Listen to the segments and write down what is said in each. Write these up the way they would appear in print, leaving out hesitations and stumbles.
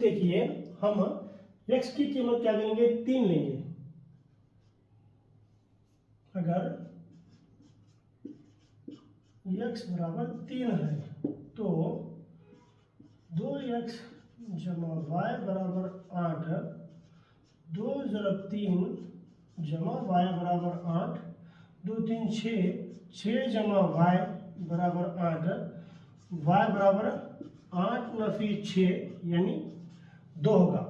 देखिए हम x की कीमत क्या करेंगे, 3 लेंगे। अगर x बराबर 3 है तो 2x जमा y बराबर 8, 2 × 3 जमा y बराबर 8, 2 3 6, 6 जमा y बराबर 8, y बराबर 8 9 6 यानी 2 होगा।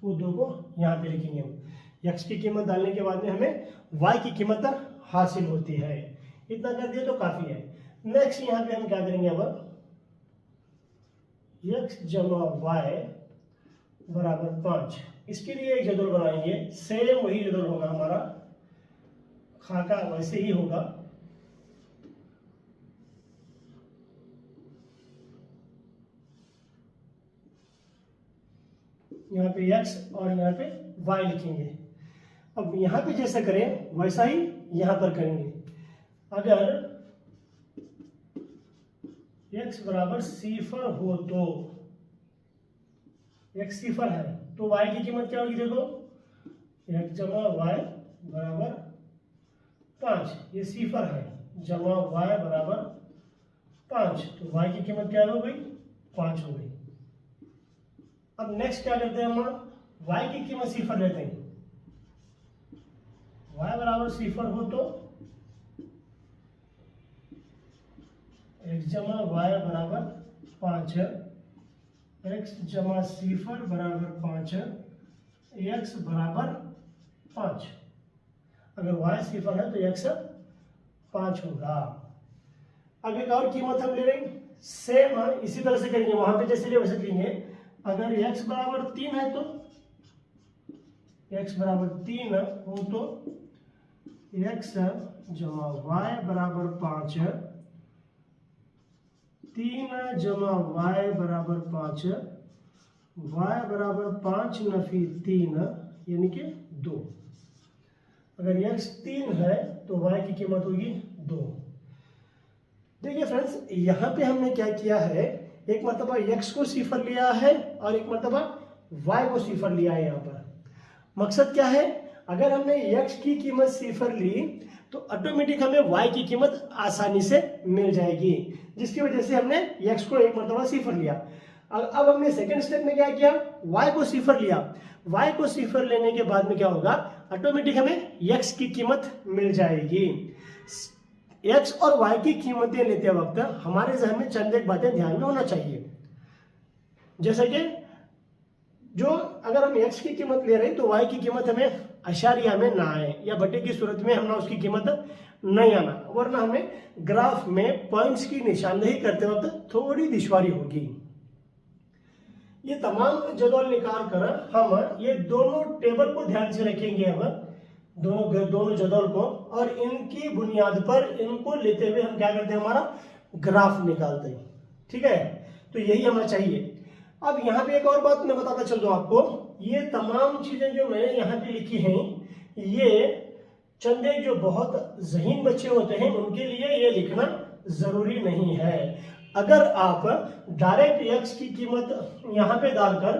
वो 2 को यहाँ पे लिखेंगे हम। x की कीमत डालने के बाद में हमें y की कीमत हासिल होती है। इतना कर दिया तो काफी है। नेक्स्ट यहाँ पे हम क्या करेंगे, अब x जमा y बराबर 5, इसके लिए एक जदौल बनाएंगे। सेम वही जदौल होगा हमारा, खाका वैसे ही होगा। यहाँ पे x और यहाँ पे y लिखेंगे। अब यहाँ पे जैसा करें वैसा ही यहाँ पर करेंगे। अगर x बराबर 0 हो तो, x 0 है तो y की कीमत क्या होगी, देखो x जमा y बराबर 5, ये 0 है, जमा y बराबर 5, तो y की कीमत क्या हो गई, 5 हो गई। अब नेक्स्ट क्या करते हैं, हम y की कीमत 0 लेते हैं। y बराबर 0 हो तो x जमा y बराबर 5, x जमा 0 बराबर 5, x बराबर 5। अगर y 0 है तो x 5 होगा। अब एक और कीमत हम ले रहे हैं, सेम इसी तरह से करेंगे, वहां पे जैसे लिए वैसे करेंगे। अगर x बराबर 3 है तो, x बराबर 3 हो तो x जमा y बराबर 5, 3 जमा y बराबर 5, y बराबर 5 9 3 यानी कि 2। अगर x 3 है तो y की कीमत होगी 2। देखिए फ्रेंड्स, यहाँ पे हमने क्या किया है, एक मरतबा x को 0 लिया है और एक मरतबा y को 0 लिया है। यहाँ पर मकसद क्या है, अगर हमने x की कीमत 0 ली तो ऑटोमेटिक हमें y की कीमत आसानी से मिल जाएगी, जिसकी वजह से हमने x को एक मरतबा 0 लिया। अब हमने सेकंड स्टेप में क्या किया, y को 0 लिया। y को 0 लेने के बाद में क्या होगा, ऑटोमेटिक हमें x की कीमत मिल जाएगी। x और y की कीमतें लेते वक्त हमारे जहन में चंद एक बातें ध्यान में होना चाहिए। जैसे कि जो अगर हम x की कीमत ले रहे हैं तो y की कीमत हमें अशारिया में ना आए या बटे की सूरत में हमने उसकी कीमत नहीं आना, वरना हमें ग्राफ में पॉइंट्स की निशानदेही करते वक्त थोड़ी दुश्वारी होगी। ये तमाम जदौल निकाल कर हम ये दोनों टेबल को ध्यान से रखेंगे, हम दोनों जदौल को, और इनकी बुनियाद पर इनको लेते हुए हम क्या करते हैं, हमारा ग्राफ निकालते हैं। ठीक है, तो यही हमें चाहिए। अब यहाँ पे एक और बात मैं बताता चल दूं आपको, ये तमाम चीजें जो मैंने यहाँ पे लिखी हैं, ये चंदे जो बहुत ज़हीन बच्चे होते हैं उनके लिए ये लिखना जरूरी नहीं है। अगर आप डायरेक्ट x की कीमत यहाँ पे डालकर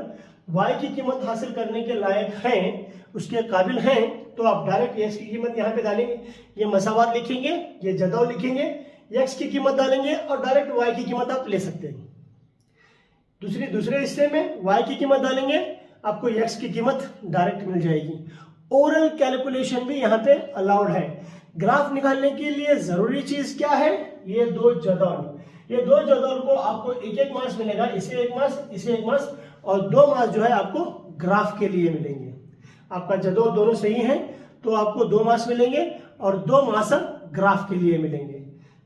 y की कीमत हासिल करने के लायक हैं, उसके काबिल हैं, तो आप डायरेक्ट x की कीमत यहाँ पे डालेंगे, ये मसावात लिखेंगे, ये जदौल लिखेंगे, x की कीमत डालेंगे और डायरेक्ट y की कीमत आप ले सकते हैं। दूसरे हिस्से में y की कीमत डालेंगे, आपको x की कीमत डायरेक्ट मिल जाएगी। ओरल कैलकुलेशन भी यहाँ पे अलाउड है। ग्राफ निकालने के लिए जरूरी चीज क्या है, ये दो जदौल को आपको एक मार्क्स मिलेगा, इसे 1 मार्क्स, इसे 1 मार्क्स, और 2 मार्क्स जो है आपको ग्राफ के लिए मिलेंगे। आपका जदौल दोनों सही है तो आपको 2 मार्क्स मिलेंगे और 2 मार्क्स ग्राफ के लिए मिलेंगे।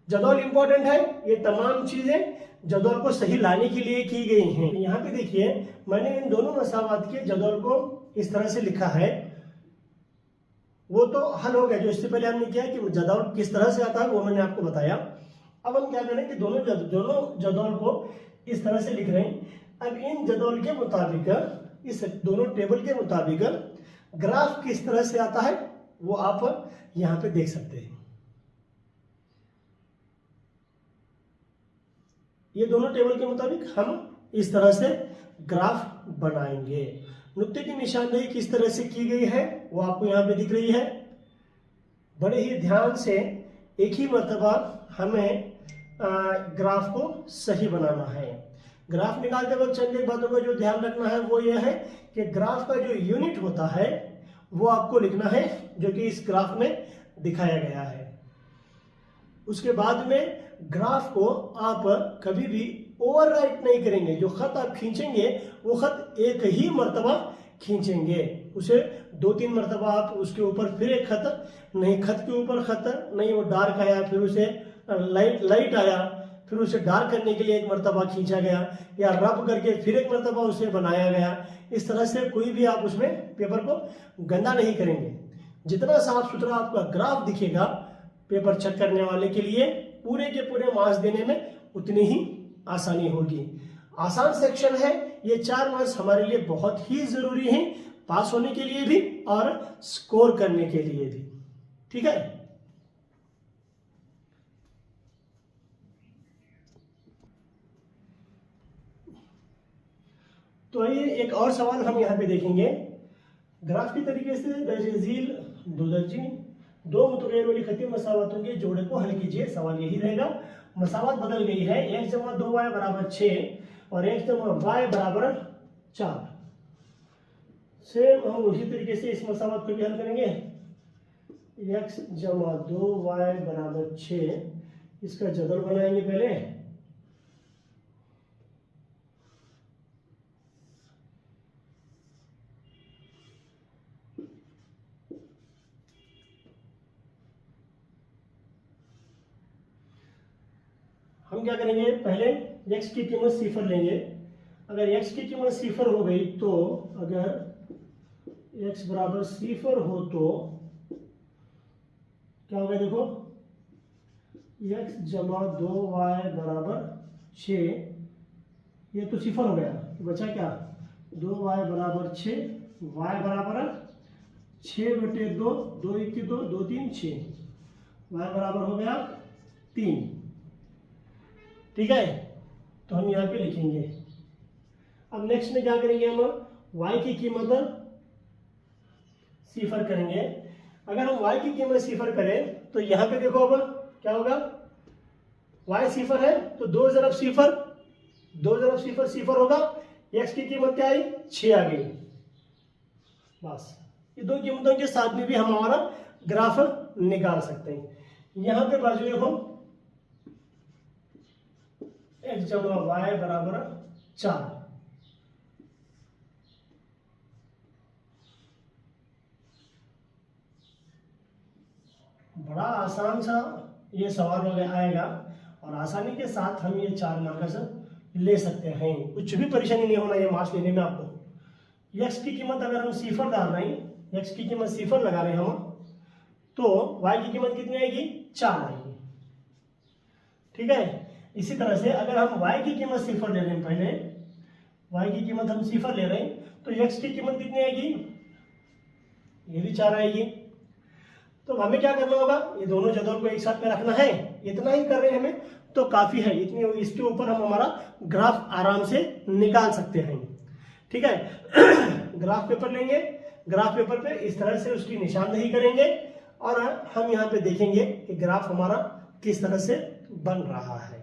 जदौल इंपॉर्टेंट है, ये तमाम चीजें जदौल को सही लाने के लिए की गई हैं। यहाँ पे देखिए मैंने इन दोनों मसावात के जदौल को इस तरह से लिखा है, वो तो हल हो गया। जो इससे पहले हमने किया कि जदौल किस तरह से आता है वो मैंने आपको बताया। अब हम क्या करें कि दोनों जदौल को इस तरह से लिख रहे हैं। अब इन जदौल के मुताबिक, इस दोनों टेबल के मुताबिक ग्राफ किस तरह से आता है वो आप यहाँ पे देख सकते हैं। ये दोनों टेबल के मुताबिक हम इस तरह से ग्राफ बनाएंगे। नुक्ते की निशानदेही किस तरह से की गई है वो आपको यहाँ पे दिख रही है। बड़े ही ध्यान से एक ही मर्तबा हमें ग्राफ को सही बनाना है। ग्राफ निकालते वक्त चंद एक बातों का जो ध्यान रखना है वो ये है कि ग्राफ का जो यूनिट होता है वो आपको लिखना है जो कि इस ग्राफ में दिखाया गया है। उसके बाद में ग्राफ को आप कभी भी ओवरराइट नहीं करेंगे। जो खत आप खींचेंगे वो खत एक ही मर्तबा खींचेंगे, उसे 2-3 मर्तबा आप उसके ऊपर फिर एक खत नहीं, खत के ऊपर खत नहीं, वो डार्क आया फिर उसे लाइट आया फिर उसे डार्क करने के लिए एक मर्तबा खींचा गया या रब करके फिर एक मर्तबा उसे बनाया गया। इस तरह से कोई भी आप उसमें पेपर को गंदा नहीं करेंगे। जितना साफ सुथरा आपका ग्राफ दिखेगा पेपर चेक करने वाले के लिए पूरे के पूरे मार्क्स देने में उतनी ही आसानी होगी। आसान सेक्शन है, ये 4 मार्क्स हमारे लिए बहुत ही जरूरी हैं, पास होने के लिए भी और स्कोर करने के लिए भी। ठीक है, तो आइए एक और सवाल हम यहाँ पे देखेंगे। ग्राफ की तरीके से दर्जे झील दो दर्जी दो मुतगैर वाली खती मसावतों के जोड़े को हल कीजिए। सवाल यही रहेगा। मसावत बदल गई है, x जमा 2y बराबर 6 और x जमा y बराबर 4। सेम हम उसी तरीके से इस मसावत को भी हल करेंगे। x जमा 2y बराबर 6, इसका जदल बनाएंगे पहले। हम क्या करेंगे, पहले x की कीमत 0 लेंगे। अगर x की कीमत 0 हो गई तो अगर x बराबर 0 हो तो क्या होगा, देखो x जमा 2y बराबर 6, ये तो 0 हो गया, बचा क्या 2y बराबर 6, y बराबर 6/2, 2 1 2 2 3 6, y बराबर हो गया 3। ठीक है, तो हम यहाँ पे लिखेंगे। अब नेक्स्ट में क्या करेंगे, हम y की कीमत 0 करेंगे। अगर हम y की कीमत 0 करें तो यहाँ पे देखो अब क्या होगा, y 0 है तो 2 ज़रब 0, 2 ज़रब 0 0 होगा। x की कीमत क्या आई, 6 आ गई। बस ये दो कीमतों के साथ में भी हम हमारा ग्राफ निकाल सकते हैं। यहाँ पे बाजू देखो x जमा y बराबर 4। बड़ा आसान सा ये सवाल वगैरह आएगा और आसानी के साथ हम ये 4 मार्क्स ले सकते हैं। कुछ भी परेशानी नहीं होना ये मार्क्स लेने में आपको। x की कीमत अगर हम 0 डाल रहे हैं, x की कीमत 0 लगा रहे हैं हम, तो y की कीमत कितनी आएगी, 4 आएगी। ठीक है, इसी तरह से अगर हम y की कीमत 0 ले रहे हैं, पहले y की कीमत हम 0 ले रहे हैं तो x की कीमत कितनी आएगी, ये भी 4 आएगी। तो हमें क्या करना होगा, ये दोनों जदों को एक साथ में रखना है। इतना ही कर रहे हैं हमें तो काफी है, इतनी इसके ऊपर हम हमारा ग्राफ आराम से निकाल सकते हैं। ठीक है, ग्राफ पेपर लेंगे, ग्राफ पेपर पे इस तरह से उसकी निशानदेही करेंगे और हम यहाँ पे देखेंगे कि ग्राफ हमारा किस तरह से बन रहा है।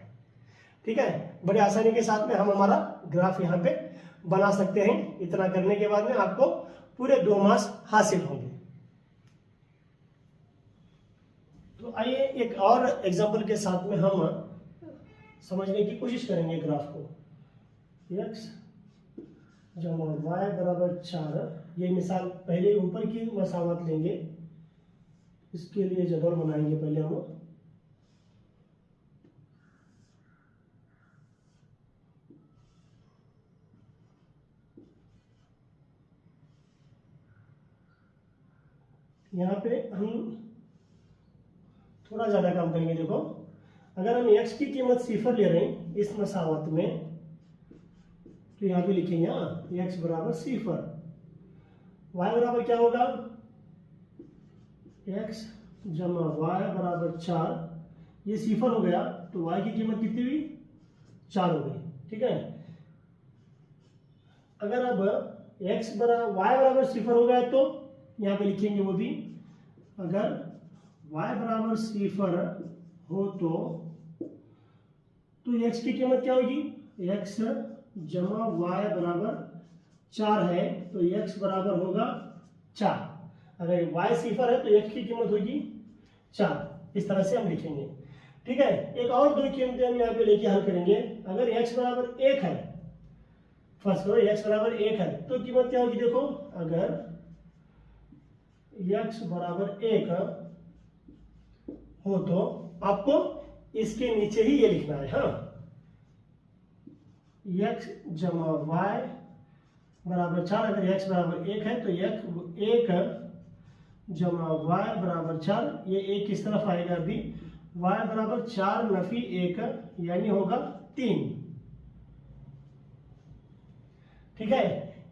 ठीक है, बड़े आसानी के साथ में हम हमारा ग्राफ यहाँ पे बना सकते हैं। इतना करने के बाद में आपको पूरे 2 मार्क्स हासिल होंगे। तो आइए एक और एग्जांपल के साथ में हम समझने की कोशिश करेंगे ग्राफ को। x जमा y बराबर 4, ये मिसाल पहले ऊपर की मसावत लेंगे, इसके लिए जदौर बनाएंगे पहले हम। यहाँ पे हम थोड़ा ज़्यादा काम करेंगे। देखो, अगर हम x की कीमत 0 ले रहे हैं इस मसावत में तो यहाँ पे लिखेंगे x बराबर 0, y बराबर क्या होगा, x जमा y बराबर 4, ये 0 हो गया तो y की कीमत कितनी हुई, 4 हो गई। ठीक है, अगर अब वाई बराबर 0 हो गया तो यहाँ पे लिखेंगे वो भी, अगर y बराबर 0 हो तो x की कीमत क्या होगी, x जमा y बराबर 4 है तो x बराबर होगा 4। अगर y 0 है तो x की कीमत होगी 4। इस तरह से हम लिखेंगे। ठीक है, एक और दो कीमतें हम यहाँ पे लेके हल करेंगे। अगर x बराबर 1 है, फर्स्ट करो x बराबर 1 है तो कीमत क्या होगी, देखो अगर x बराबर 1 हो तो आपको इसके नीचे ही ये लिखना है। हाँ, x जमा y बराबर 4। अगर x बराबर 1 है तो 1 जमा y बराबर 4, ये 1 किस तरफ आएगा, अभी y बराबर 4 नफी 1 यानी होगा 3। ठीक है,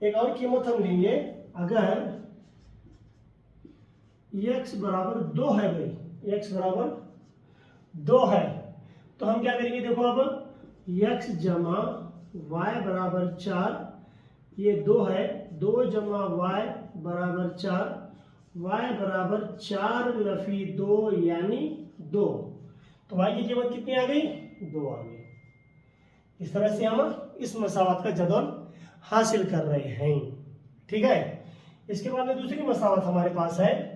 एक और कीमत हम लेंगे। अगर x बराबर 2 है भाई, x बराबर 2 है तो हम क्या करेंगे, देखो अब x जमा y बराबर 4, ये 2 है, 2 जमा y बराबर 4, y बराबर 4 नफी 2 यानी 2। तो y की कीमत कितनी आ गई, 2 आ गई। इस तरह से हम इस मसावत का जदवल हासिल कर रहे हैं। ठीक है, इसके बाद में दूसरी मसावत हमारे पास है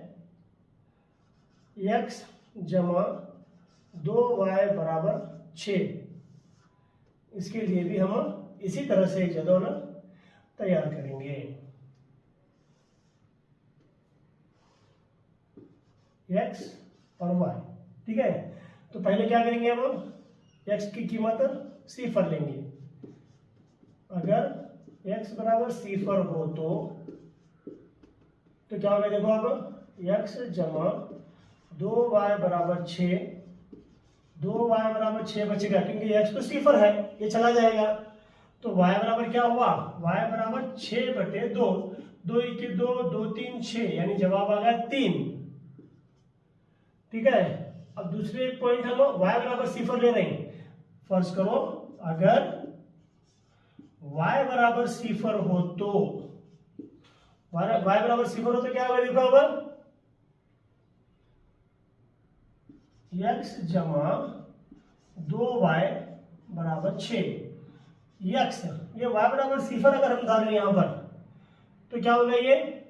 x जमा 2y बराबर 6। इसके लिए भी हम इसी तरह से एक जदवल तैयार करेंगे। x और y, ठीक है, तो पहले क्या करेंगे, हम x की कीमत 0 लेंगे। अगर x बराबर 0 हो तो क्या होगा, देखो अब x जमा 2y बराबर 6, 2y बराबर 6 बचेगा क्योंकि x तो 0 है, ये चला जाएगा। तो y बराबर क्या हुआ, y बराबर 6/2, 2 1 2, 2 3 6 यानी जवाब आ गया 3। ठीक है, अब दूसरे पॉइंट हम y बराबर 0 ले रहे हैं। फर्ज करो अगर y बराबर 0 हो तो y बराबर 0 हो तो क्या होगा, देखो अब x जमा 2y बराबर 6, x ये y बराबर 0 अगर हम डालें यहां पर तो क्या होगा, ये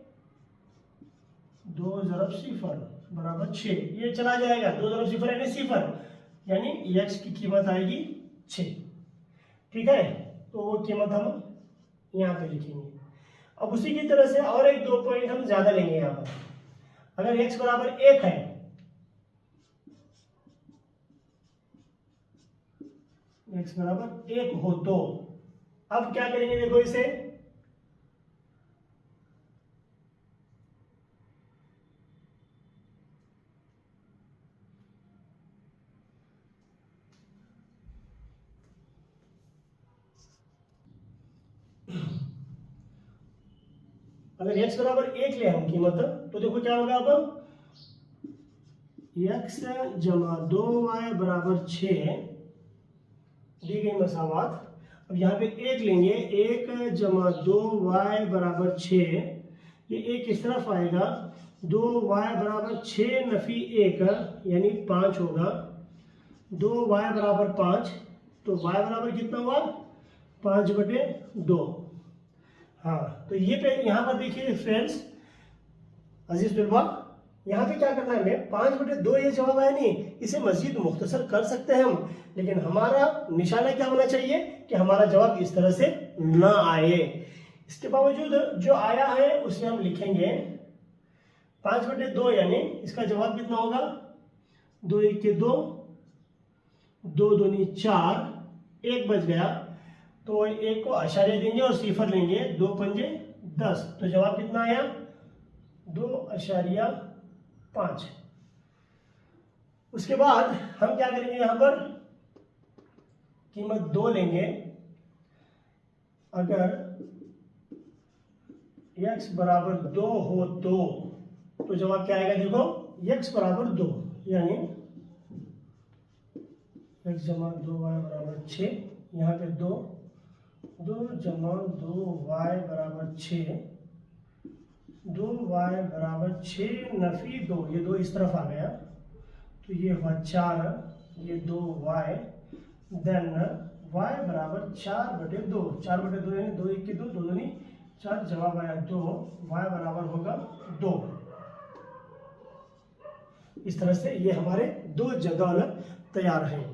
2 × 0 बराबर 6, ये चला जाएगा। 2 × 0 यानी 0 यानी x की कीमत आएगी 6। ठीक है, तो वो कीमत हम यहाँ पे लिखेंगे। अब उसी की तरह से और एक दो पॉइंट हम ज्यादा लेंगे यहाँ पर। अगर x बराबर 1 है, x बराबर 1 हो तो अब क्या करेंगे, देखो इसे अगर x बराबर 1 ले हम कीमत तो देखो क्या होगा, अब x जमा 2y बराबर 6 दी गई मसावत। अब यहाँ पे 1 लेंगे, 1 जमा 2y बराबर 6, ये 1 किस तरफ आएगा, 2y बराबर 6 नफी 1 यानी 5 होगा। 2y बराबर 5 तो y बराबर कितना हुआ, 5/2। हाँ, तो ये पे यहाँ पर देखिए फ्रेंड्स, अजीज तलबा, यहाँ पे क्या करना है हमें, 5/2 ये जवाब आया नहीं, इसे मजीद मुख्तसर कर सकते हैं हम, लेकिन हमारा निशाना क्या होना चाहिए कि हमारा जवाब इस तरह से ना आए। इसके बावजूद जो आया है उसे हम लिखेंगे 5/2 यानी इसका जवाब कितना होगा, 2 1 2, 2 2 4, 1 बच गया तो 1 को अशारिया देंगे और 0 लेंगे, 2 पंजे 10, तो जवाब कितना आया, 2.5। उसके बाद हम क्या करेंगे, यहां पर कीमत 2 लेंगे। अगर x बराबर 2 हो तो जवाब क्या आएगा, देखो x बराबर 2 यानी x जमा 2y बराबर 6, यहाँ पे 2 2 जमा 2y बराबर 6, 2y बराबर 6 नफी 2, ये 2 इस तरफ आ गया तो ये हुआ 4, ये 2y, देन y बराबर 4/2, 4/2 यानी 2 1 की 2, 2 दूनी 4, जवाब आया 2, y बराबर होगा 2। इस तरह से ये हमारे 2 जदौल तैयार हैं।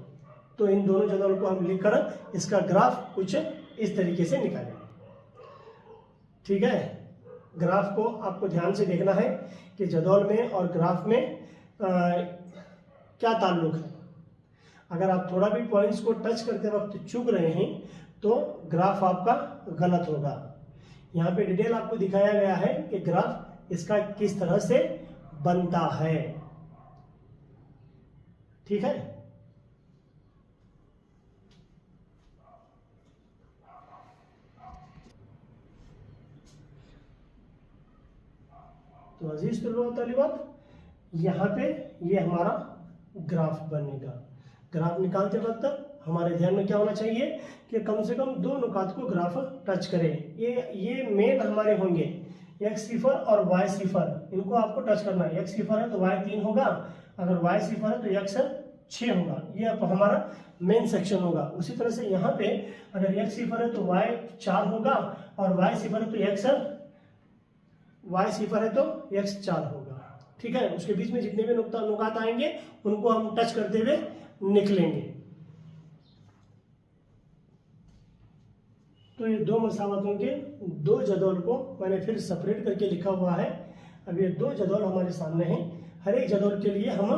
तो इन दोनों जदौल को हम लिखकर इसका ग्राफ कुछ इस तरीके से निकालेंगे। ठीक है, ग्राफ को आपको ध्यान से देखना है कि जदौल में और ग्राफ में क्या ताल्लुक है। अगर आप थोड़ा भी पॉइंट्स को टच करते वक्त चूक रहे हैं तो ग्राफ आपका गलत होगा। यहाँ पे डिटेल आपको दिखाया गया है कि ग्राफ इसका किस तरह से बनता है। ठीक है, तो अजीज तलबा व तालिबात, यहाँ पे ये हमारा ग्राफ बनेगा। ग्राफ निकालते वक्त हमारे ध्यान में क्या होना चाहिए कि कम से कम 2 नुकात को ग्राफ टच करें। ये मेन हमारे होंगे, x सिफर और y सिफर, इनको आपको टच करना है। x सिफर है तो y 3 होगा, अगर y सिफर है तो x 6 होगा। ये अब हमारा मेन सेक्शन होगा। उसी तरह से यहाँ पे अगर x सिफर है तो y 4 होगा और y सिफर है तो x 4 होगा। ठीक है, उसके बीच में जितने भी नुकात आएंगे उनको हम टच करते हुए निकलेंगे। तो ये 2 मसावतों के 2 जदौल को मैंने फिर सेपरेट करके लिखा हुआ है। अब ये 2 जदौल हमारे सामने हैं, हर एक जदौल के लिए हम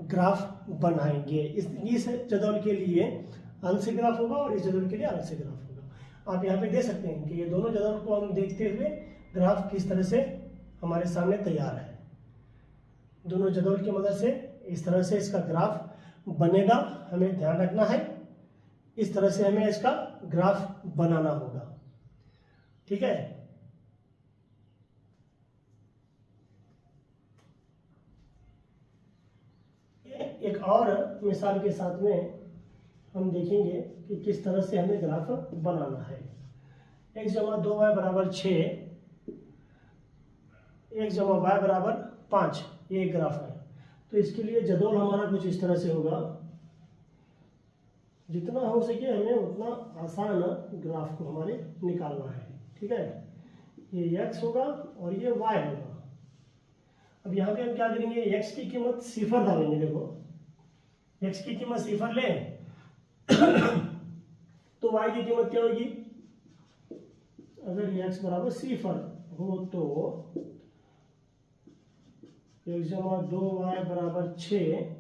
ग्राफ बनाएंगे। इस जदौल के लिए अलग से ग्राफ होगा और इस जदौल के लिए अलग से ग्राफ होगा। आप यहाँ पे देख सकते हैं कि ये दोनों जदौल को हम देखते हुए ग्राफ किस तरह से हमारे सामने तैयार है। दोनों जदौल की मदद से इस तरह से इसका ग्राफ बनेगा, हमें ध्यान रखना है। इस तरह से हमें इसका ग्राफ बनाना होगा। ठीक है, एक और मिसाल के साथ में हम देखेंगे कि किस तरह से हमें ग्राफ बनाना है। x जमा 2y बराबर 6, x जमा y बराबर 5, ये एक ग्राफ है। तो इसके लिए जदौल हमारा कुछ इस तरह से होगा। जितना हो सके हमें उतना आसान ग्राफ को हमारे निकालना है। ठीक है, ये x होगा और ये y होगा। अब यहाँ पे हम क्या करेंगे, x की कीमत सिफर डालेंगे। देखो x की कीमत सिफर ले तो y की कीमत क्या होगी। अगर x बराबर सिफर हो तो x जमा 2y बराबर 6,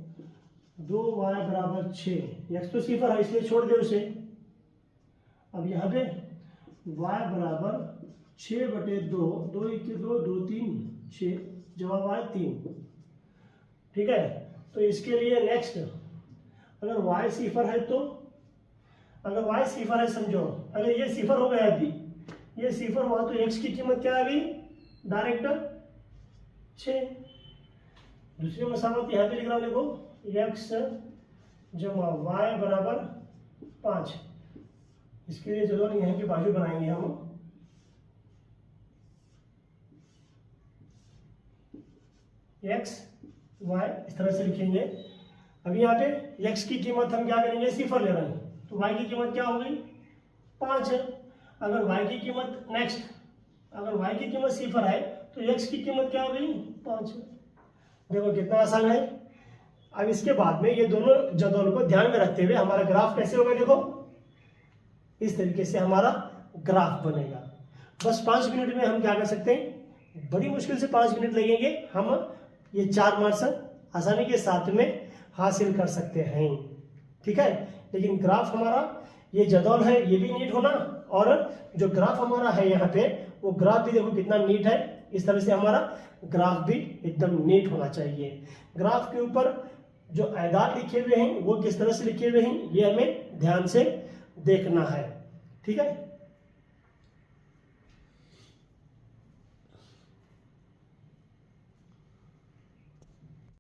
2y बराबर 6, x तो सिफर है इसलिए छोड़ दे उसे। अब यहाँ पे y बराबर 6/2, 2 1 की 2, 2 3 6, जवाब आया 3। ठीक है, तो इसके लिए नेक्स्ट अगर y सिफर है तो, अगर y सिफर है समझो, अगर ये सिफर हो गया अभी, ये सिफर हुआ तो x की कीमत क्या आ गई, डायरेक्ट 6। दूसरी मसावत यहाँ पे लिख रहा हूँ, देखो x जमा y बराबर 5। इसके लिए चलो यहाँ की बाजू बनाएंगे हम। x y इस तरह से लिखेंगे। अभी यहाँ पे x की कीमत हम क्या करेंगे, सिफर ले रहे हैं तो y की कीमत क्या हो गई 5 है। अगर y की कीमत नेक्स्ट, अगर y की कीमत सिफर है तो x की कीमत क्या हो गई 5। देखो कितना आसान है। अब इसके बाद में ये दोनों जदौल को ध्यान में रखते हुए हमारा ग्राफ कैसे होगा, देखो इस तरीके से हमारा ग्राफ बनेगा। बस 5 मिनट में हम क्या कर सकते हैं, बड़ी मुश्किल से 5 मिनट लगेंगे, हम ये 4 मार्क्स आसानी के साथ में हासिल कर सकते हैं। ठीक है, लेकिन ग्राफ हमारा ये जदौल है ये भी नीट होना, और जो ग्राफ हमारा है यहाँ पे वो ग्राफ भी देखो कितना नीट है। इस तरह से हमारा ग्राफ भी एकदम नीट होना चाहिए। ग्राफ के ऊपर जो आयदाद लिखे हुए हैं वो किस तरह से लिखे हुए हैं ये हमें ध्यान से देखना है। ठीक है।